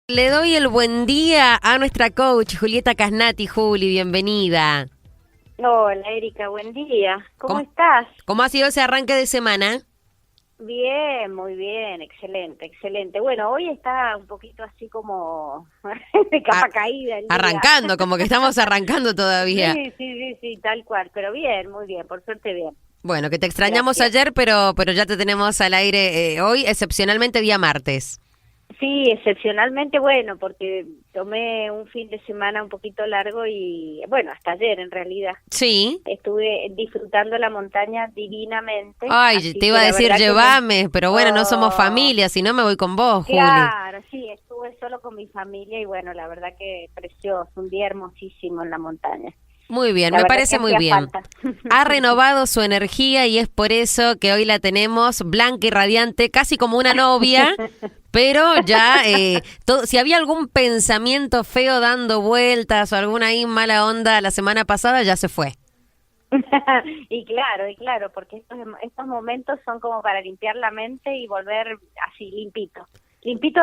Le doy el buen día a nuestra coach, Julieta Casnati. Juli, bienvenida. Hola, Erika, buen día. ¿Cómo estás? ¿Cómo ha sido ese arranque de semana? Bien, muy bien, excelente, excelente. Bueno, hoy está un poquito así como de capa caída el día. Arrancando, como que estamos arrancando todavía. Sí, tal cual, pero bien, muy bien, por suerte bien. Bueno, que te extrañamos Gracias. ayer, pero ya te tenemos al aire hoy, excepcionalmente día martes. Sí, excepcionalmente bueno, porque tomé un fin de semana un poquito largo y, bueno, hasta ayer en realidad. Sí. Estuve disfrutando la montaña divinamente. Ay, te iba a decir llévame, pero bueno, no somos familia, si no me voy con vos, Juli. Claro, sí, estuve solo con mi familia y bueno, la verdad que precioso, un día hermosísimo en la montaña. Muy bien, me parece muy bien. Ha renovado su energía y es por eso que hoy la tenemos blanca y radiante, casi como una novia, pero ya, si había algún pensamiento feo dando vueltas o alguna ahí mala onda la semana pasada, ya se fue. Y claro, porque estos momentos son como para limpiar la mente y volver así limpito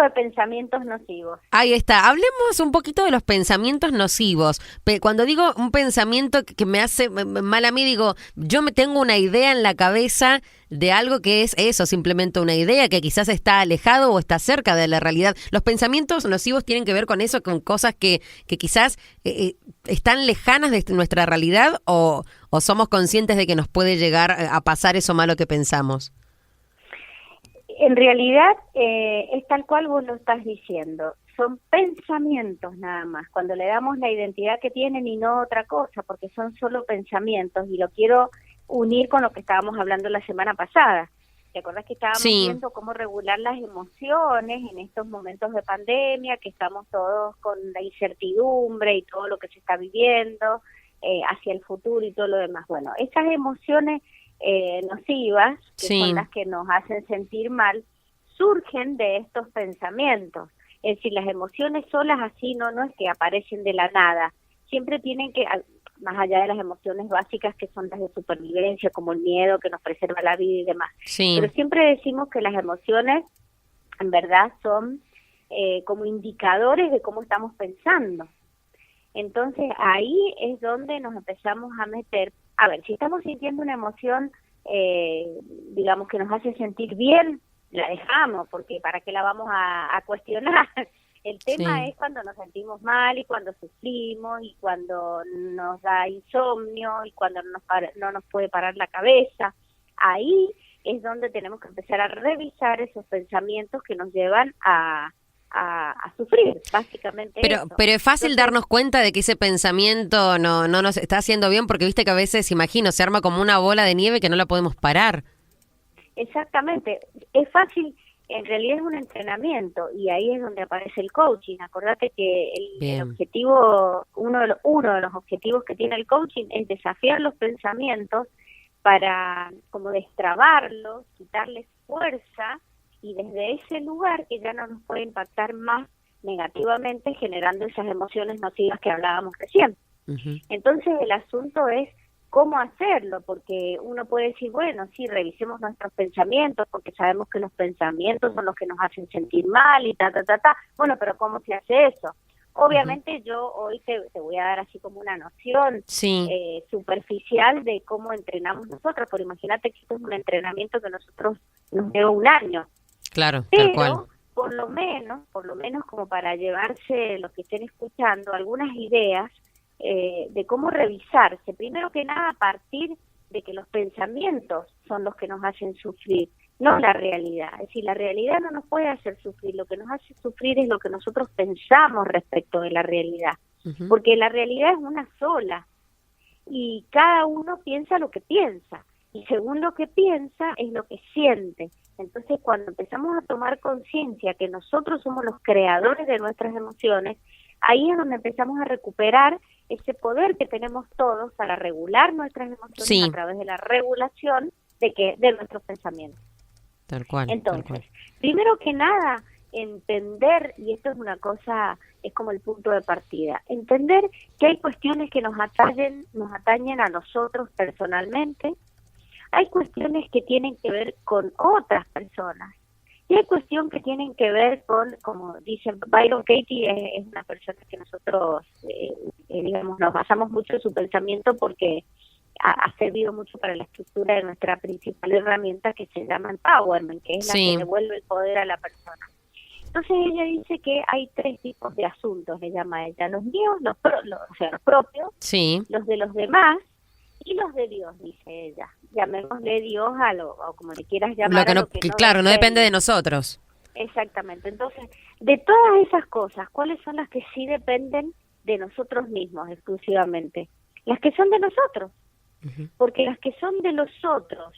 de pensamientos nocivos. Ahí está, hablemos un poquito de los pensamientos nocivos. Cuando digo un pensamiento que me hace mal a mí, digo, yo me tengo una idea en la cabeza de algo que es eso, simplemente una idea que quizás está alejado o está cerca de la realidad. Los pensamientos nocivos tienen que ver con eso, con cosas que quizás están lejanas de nuestra realidad o somos conscientes de que nos puede llegar a pasar eso malo que pensamos. En realidad es tal cual vos lo estás diciendo, son pensamientos nada más, cuando le damos la identidad que tienen y no otra cosa, porque son solo pensamientos y lo quiero unir con lo que estábamos hablando la semana pasada. ¿Te acordás que estábamos viendo cómo regular las emociones en estos momentos de pandemia, que estamos todos con la incertidumbre y todo lo que se está viviendo hacia el futuro y todo lo demás? Bueno, esas emociones nocivas, que son las que nos hacen sentir mal, surgen de estos pensamientos. Es decir, las emociones solas así no es que aparecen de la nada, siempre tienen que, más allá de las emociones básicas que son las de supervivencia, como el miedo que nos preserva la vida y demás, pero siempre decimos que las emociones en verdad son como indicadores de cómo estamos pensando. Entonces ahí es donde nos empezamos a meter. A ver, si estamos sintiendo una emoción, digamos, que nos hace sentir bien, la dejamos, porque ¿para qué la vamos a cuestionar? El tema es cuando nos sentimos mal y cuando sufrimos y cuando nos da insomnio y cuando no nos puede parar la cabeza. Ahí es donde tenemos que empezar a revisar esos pensamientos que nos llevan a sufrir, básicamente. Pero es fácil darnos cuenta de que ese pensamiento no nos está haciendo bien, porque viste que a veces, imagino, se arma como una bola de nieve que no la podemos parar. Exactamente, es fácil, en realidad es un entrenamiento y ahí es donde aparece el coaching. Acordate que el objetivo, uno de los objetivos que tiene el coaching es desafiar los pensamientos para como destrabarlos, quitarles fuerza, y desde ese lugar que ya no nos puede impactar más negativamente, generando esas emociones nocivas que hablábamos recién. Entonces el asunto es cómo hacerlo, porque uno puede decir, bueno, sí, revisemos nuestros pensamientos, porque sabemos que los pensamientos son los que nos hacen sentir mal y Bueno, pero ¿cómo se hace eso? Obviamente yo hoy te voy a dar así como una noción superficial de cómo entrenamos nosotros, pero imagínate que esto es un entrenamiento que nosotros nos lleva un año. Claro, pero, tal cual. por lo menos como para llevarse los que estén escuchando algunas ideas de cómo revisarse. Primero que nada, a partir de que los pensamientos son los que nos hacen sufrir, no la realidad. Es decir, la realidad no nos puede hacer sufrir, lo que nos hace sufrir es lo que nosotros pensamos respecto de la realidad, porque la realidad es una sola y cada uno piensa lo que piensa. Y según lo que piensa es lo que siente. Entonces, cuando empezamos a tomar conciencia que nosotros somos los creadores de nuestras emociones, ahí es donde empezamos a recuperar ese poder que tenemos todos para regular nuestras emociones a través de la regulación de nuestros pensamientos. Tal cual. Entonces, primero que nada, entender, y esto es una cosa, es como el punto de partida, entender que hay cuestiones que nos atañen a nosotros personalmente. Hay cuestiones que tienen que ver con otras personas Y hay cuestiones que tienen que ver con, como dice Byron Katie, es una persona que nosotros, digamos, nos basamos mucho en su pensamiento porque ha servido mucho para la estructura de nuestra principal herramienta que se llama empowerment, que es la que devuelve el poder a la persona. Entonces ella dice que hay 3 tipos de asuntos, le llama ella, los míos, o sea, los propios, los de los demás y los de Dios, dice ella. Llamémosle Dios o como le quieras llamar. Lo que claro, no depende de nosotros. Exactamente. Entonces, de todas esas cosas, ¿cuáles son las que sí dependen de nosotros mismos exclusivamente? Las que son de nosotros. Porque las que son de los otros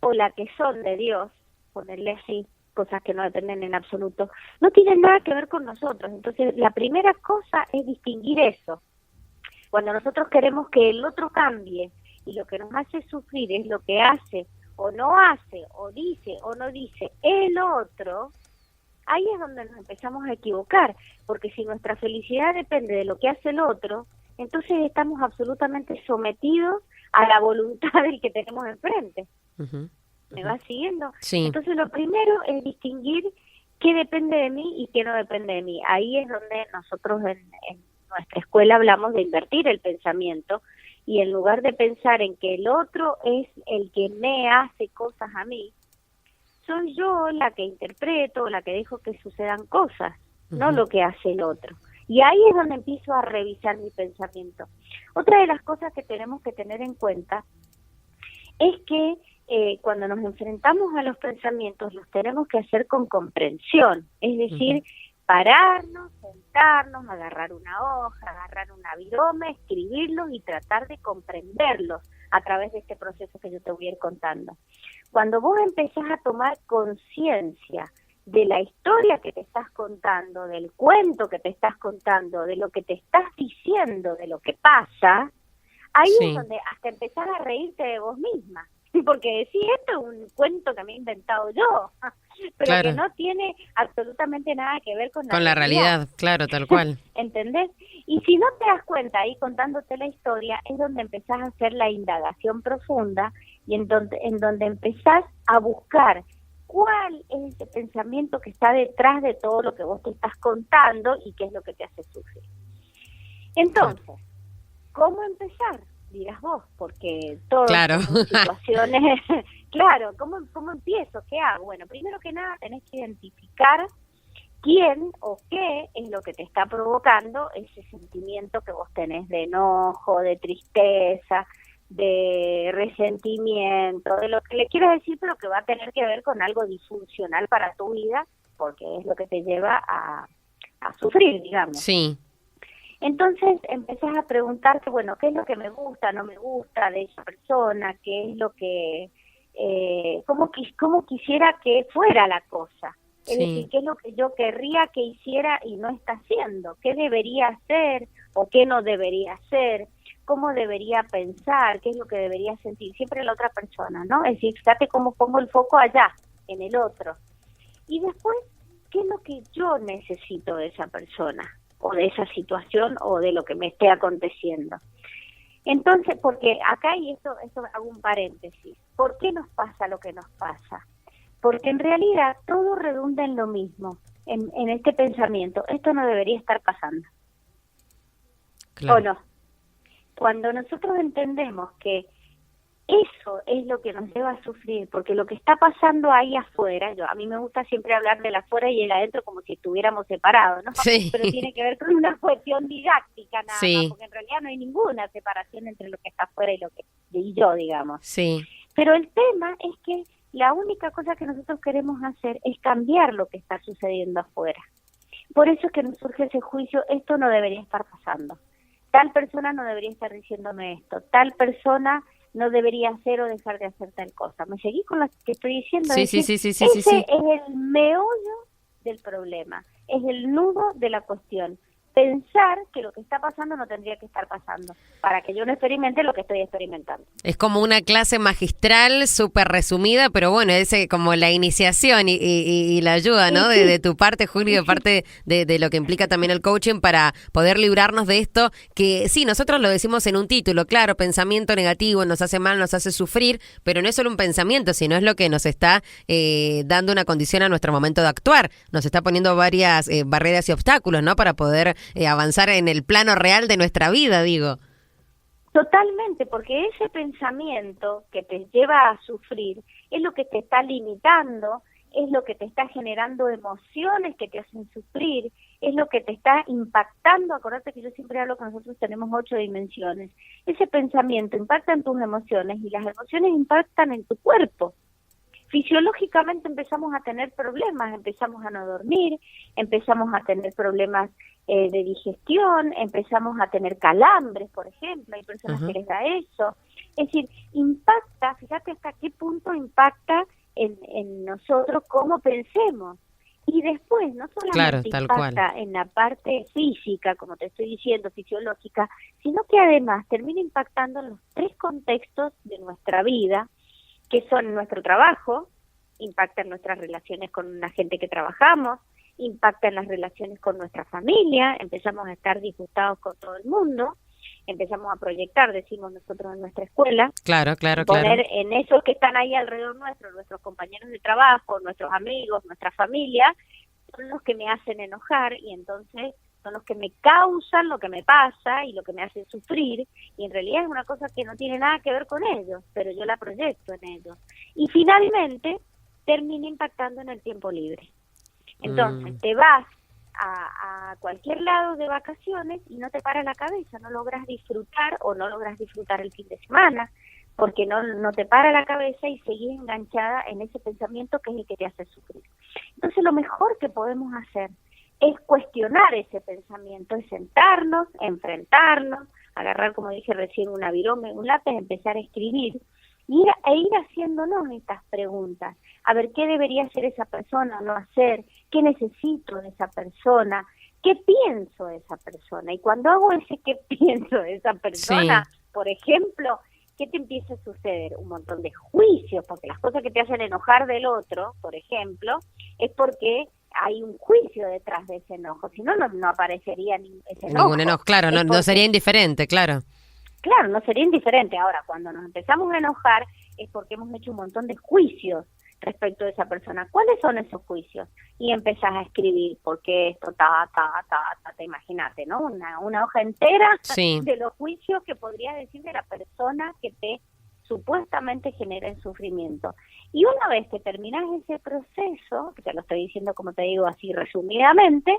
o las que son de Dios, ponerle así, cosas que no dependen en absoluto, no tienen nada que ver con nosotros. Entonces, la primera cosa es distinguir eso. Cuando nosotros queremos que el otro cambie y lo que nos hace sufrir es lo que hace o no hace, o dice o no dice el otro, ahí es donde nos empezamos a equivocar, porque si nuestra felicidad depende de lo que hace el otro, entonces estamos absolutamente sometidos a la voluntad del que tenemos enfrente. ¿Me vas siguiendo? Sí. Entonces lo primero es distinguir qué depende de mí y qué no depende de mí. Ahí es donde nosotros en nuestra escuela hablamos de invertir el pensamiento, y en lugar de pensar en que el otro es el que me hace cosas a mí, soy yo la que interpreto, la que dejo que sucedan cosas, no lo que hace el otro. Y ahí es donde empiezo a revisar mi pensamiento. Otra de las cosas que tenemos que tener en cuenta es que cuando nos enfrentamos a los pensamientos los tenemos que hacer con comprensión, es decir, pararnos, sentarnos, agarrar una hoja, agarrar una virome, escribirlos y tratar de comprenderlos a través de este proceso que yo te voy a ir contando. Cuando vos empezás a tomar conciencia de la historia que te estás contando, del cuento que te estás contando, de lo que te estás diciendo, de lo que pasa, ahí es donde hasta empezás a reírte de vos misma. Porque decís, esto es un cuento que me he inventado yo, pero que no tiene absolutamente nada que ver con la realidad, claro, tal cual. ¿Entendés? Y si no te das cuenta ahí contándote la historia, es donde empezás a hacer la indagación profunda y en donde empezás a buscar cuál es ese pensamiento que está detrás de todo lo que vos te estás contando y qué es lo que te hace sufrir. Entonces, ¿cómo empezar? Dirás vos, porque todas son situaciones, claro, ¿cómo empiezo? ¿Qué hago? Bueno, primero que nada tenés que identificar quién o qué es lo que te está provocando ese sentimiento que vos tenés de enojo, de tristeza, de resentimiento, de lo que le quieras decir, pero que va a tener que ver con algo disfuncional para tu vida, porque es lo que te lleva a sufrir, digamos. Sí. Entonces empezás a preguntarte, bueno, ¿qué es lo que me gusta, no me gusta de esa persona? ¿Qué es lo que, cómo quisiera que fuera la cosa? Es decir, ¿qué es lo que yo querría que hiciera y no está haciendo? ¿Qué debería hacer o qué no debería hacer? ¿Cómo debería pensar? ¿Qué es lo que debería sentir? Siempre la otra persona, ¿no? Es decir, fíjate cómo pongo el foco allá, en el otro. Y después, ¿qué es lo que yo necesito de esa persona? O de esa situación o de lo que me esté aconteciendo. Entonces, porque acá, y esto hago un paréntesis, ¿por qué nos pasa lo que nos pasa? Porque en realidad todo redunda en lo mismo, en este pensamiento, esto no debería estar pasando. Claro. ¿O no? Cuando nosotros entendemos que eso es lo que nos lleva a sufrir, porque lo que está pasando ahí afuera, a mí me gusta siempre hablar del afuera y el adentro como si estuviéramos separados, ¿no? Sí. Pero tiene que ver con una cuestión didáctica nada más, porque en realidad no hay ninguna separación entre lo que está afuera y yo, digamos. Sí. Pero el tema es que la única cosa que nosotros queremos hacer es cambiar lo que está sucediendo afuera. Por eso es que nos surge ese juicio, esto no debería estar pasando. Tal persona no debería estar diciéndome esto, tal persona no debería hacer o dejar de hacer tal cosa. ¿Me seguís con lo que estoy diciendo? Sí. Ese es el meollo del problema, es el nudo de la cuestión. pensar que lo que está pasando no tendría que estar pasando, para que yo no experimente lo que estoy experimentando. Es como una clase magistral súper resumida, pero bueno, es como la iniciación y la ayuda, ¿no? De tu parte, Juli, de parte de lo que implica también el coaching para poder librarnos de esto, que sí, nosotros lo decimos en un título, claro, pensamiento negativo nos hace mal, nos hace sufrir, pero no es solo un pensamiento, sino es lo que nos está dando una condición a nuestro momento de actuar, nos está poniendo varias barreras y obstáculos, ¿no? Para poder avanzar en el plano real de nuestra vida, digo. Totalmente, porque ese pensamiento que te lleva a sufrir es lo que te está limitando, es lo que te está generando emociones que te hacen sufrir, es lo que te está impactando. Acordate que yo siempre hablo que nosotros tenemos 8 dimensiones. Ese pensamiento impacta en tus emociones y las emociones impactan en tu cuerpo. Fisiológicamente empezamos a tener problemas, empezamos a no dormir, empezamos a tener problemas de digestión, empezamos a tener calambres, por ejemplo, hay personas que les da eso. Es decir, impacta, fíjate hasta qué punto impacta en nosotros cómo pensemos. Y después, no solamente impacta en la parte física, como te estoy diciendo, fisiológica, sino que además termina impactando en los 3 contextos de nuestra vida, que son nuestro trabajo, impacta en nuestras relaciones con la gente que trabajamos, impacta en las relaciones con nuestra familia, empezamos a estar disgustados con todo el mundo, empezamos a proyectar, decimos nosotros en nuestra escuela, poner en esos que están ahí alrededor nuestro, nuestros compañeros de trabajo, nuestros amigos, nuestra familia, son los que me hacen enojar y entonces son los que me causan lo que me pasa y lo que me hacen sufrir, y en realidad es una cosa que no tiene nada que ver con ellos, pero yo la proyecto en ellos. Y finalmente termina impactando en el tiempo libre. Entonces te vas a cualquier lado de vacaciones y no te para la cabeza, no logras disfrutar o no logras disfrutar el fin de semana, porque no te para la cabeza y seguís enganchada en ese pensamiento que es el que te hace sufrir. Entonces lo mejor que podemos hacer es cuestionar ese pensamiento, es sentarnos, enfrentarnos, agarrar, como dije recién, una virome, un lápiz, empezar a escribir e ir haciéndonos estas preguntas. A ver, ¿qué debería hacer esa persona o no hacer? ¿Qué necesito de esa persona? ¿Qué pienso de esa persona? Y cuando hago ese qué pienso de esa persona, por ejemplo, ¿qué te empieza a suceder? Un montón de juicios, porque las cosas que te hacen enojar del otro, por ejemplo, es porque hay un juicio detrás de ese enojo, si no, no aparecería ese enojo. Ningún enojo, claro, no sería indiferente, claro. Claro, no sería indiferente. Ahora, cuando nos empezamos a enojar es porque hemos hecho un montón de juicios respecto de esa persona. ¿Cuáles son esos juicios? Y empezás a escribir, porque esto, imagínate, ¿no? Una hoja entera de los juicios que podrías decir de la persona que te supuestamente genera el sufrimiento. Y una vez que terminas ese proceso, que te lo estoy diciendo como te digo así resumidamente,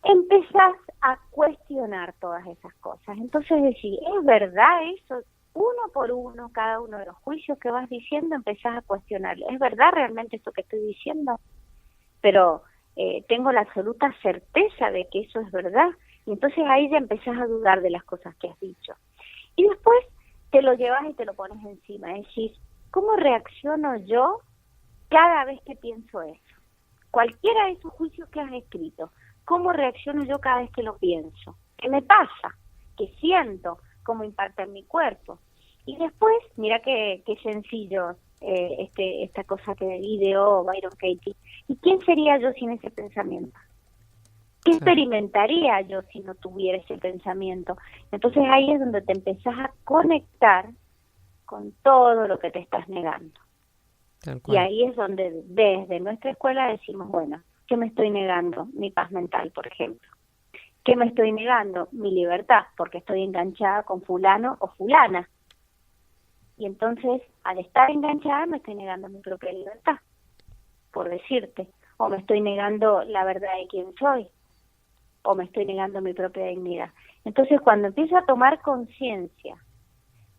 empezás a cuestionar todas esas cosas. Entonces decís, ¿es verdad eso? Uno por uno, cada uno de los juicios que vas diciendo, empezás a cuestionar. ¿Es verdad realmente esto que estoy diciendo? Pero tengo la absoluta certeza de que eso es verdad. Y entonces ahí ya empezás a dudar de las cosas que has dicho. Y después te lo llevas y te lo pones encima. Decís, ¿cómo reacciono yo cada vez que pienso eso? Cualquiera de esos juicios que has escrito, ¿cómo reacciono yo cada vez que lo pienso? ¿Qué me pasa? ¿Qué siento? ¿Cómo impacta en mi cuerpo? Y después, mira qué sencillo esta cosa que ideó Byron Katie. ¿Y quién sería yo sin ese pensamiento? ¿Qué experimentaría yo si no tuviera ese pensamiento? Entonces ahí es donde te empezás a conectar con todo lo que te estás negando. Y ahí es donde desde nuestra escuela decimos, bueno, ¿qué me estoy negando? Mi paz mental, por ejemplo. ¿Qué me estoy negando? Mi libertad, porque estoy enganchada con fulano o fulana. Y entonces, al estar enganchada, me estoy negando mi propia libertad, por decirte. O me estoy negando la verdad de quién soy. O me estoy negando mi propia dignidad. Entonces, cuando empiezo a tomar conciencia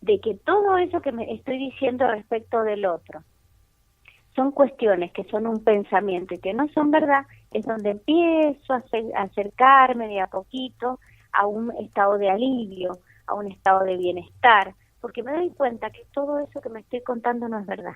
de que todo eso que me estoy diciendo respecto del otro son cuestiones que son un pensamiento y que no son verdad, es donde empiezo a acercarme de a poquito a un estado de alivio, a un estado de bienestar, porque me doy cuenta que todo eso que me estoy contando no es verdad.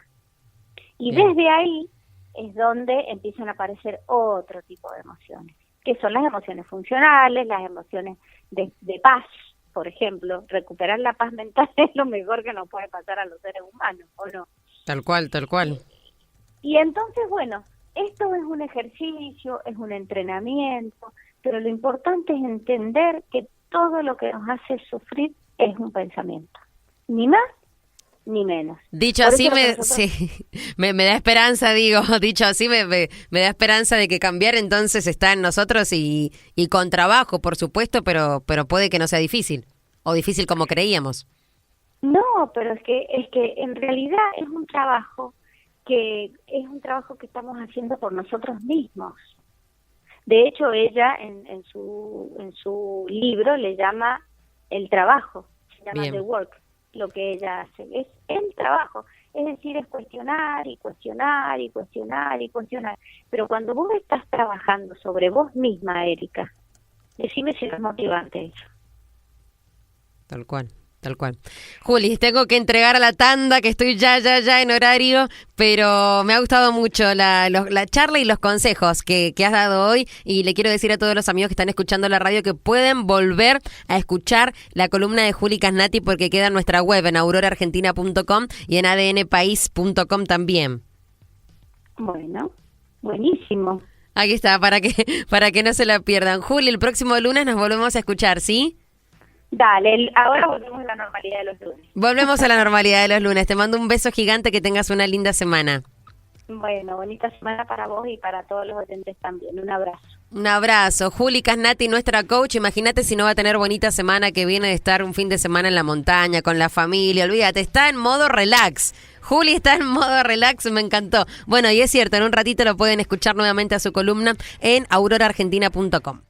Y desde ahí es donde empiezan a aparecer otro tipo de emociones, que son las emociones funcionales, las emociones de paz, por ejemplo. Recuperar la paz mental es lo mejor que nos puede pasar a los seres humanos, ¿o no? Tal cual, tal cual. Y entonces, bueno, esto es un ejercicio, es un entrenamiento, pero lo importante es entender que todo lo que nos hace sufrir es un pensamiento, ni más ni menos. Dicho Por así, eso me, sí, me da esperanza, digo, dicho así, me da esperanza de que cambiar entonces está en nosotros y con trabajo, por supuesto, pero puede que no sea difícil, o difícil como creíamos. No, pero es que en realidad es un trabajo que estamos haciendo por nosotros mismos. De hecho, ella en su libro le llama el trabajo, se llama Bien. The Work, lo que ella hace, es el trabajo, es decir, es cuestionar y cuestionar y cuestionar y cuestionar. Pero cuando vos estás trabajando sobre vos misma, Erika, decime si no es motivante eso. Tal cual, tal cual. Juli, tengo que entregar a la tanda, que estoy ya en horario, pero me ha gustado mucho la charla y los consejos que has dado hoy, y le quiero decir a todos los amigos que están escuchando la radio que pueden volver a escuchar la columna de Juli Casnati porque queda en nuestra web, en aurorargentina.com y en adnpaís.com también. Bueno, buenísimo. Aquí está, para que no se la pierdan. Juli, el próximo lunes nos volvemos a escuchar, ¿sí? Dale, ahora volvemos a la normalidad de los lunes. Volvemos a la normalidad de los lunes. Te mando un beso gigante, que tengas una linda semana. Bueno, bonita semana para vos y para todos los oyentes también. Un abrazo. Un abrazo. Juli Casnati, nuestra coach. Imagínate si no va a tener bonita semana, que viene de estar un fin de semana en la montaña, con la familia. Olvídate, está en modo relax. Juli está en modo relax, me encantó. Bueno, y es cierto, en un ratito lo pueden escuchar nuevamente a su columna en aurorargentina.com.